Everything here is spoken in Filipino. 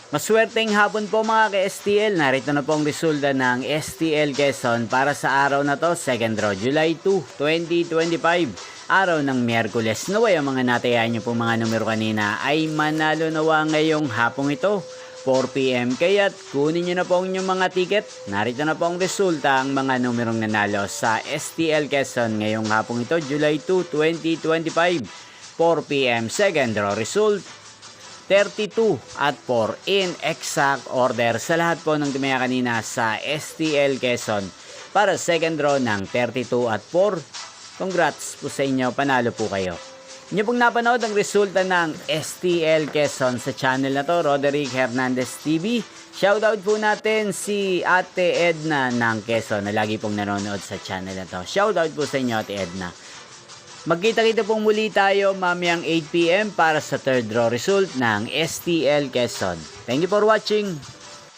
Maswerteng hapon po mga ka-STL. Narito na po ang resulta ng STL Quezon para sa araw na to, 2nd draw, July 2, 2025. Araw ng Miyerkules. Naway ang mga natayahan nyo po mga numero kanina ay manalo nawa ngayong hapong ito, 4 PM. Kaya't kunin nyo na po ang inyong mga ticket. Narito na po ang resulta ang mga numerong nanalo sa STL Quezon ngayong hapong ito, July 2, 2025. 4 PM, 2nd draw result 32 at 4 in exact order sa lahat po ng tumaya kanina sa STL Quezon para 2nd draw ng 32 at 4. Congrats po sa inyo, panalo po kayo. Inyo pong napanood ang resulta ng STL Quezon sa channel na to, Roderick Hernandez TV. Shoutout po natin si Ate Edna ng Quezon na lagi pong nanonood sa channel na to. Shoutout po sa inyo, Ate Edna. Magkita-kita pong muli tayo mamayang 8 PM para sa 3rd draw result ng STL Quezon. Thank you for watching.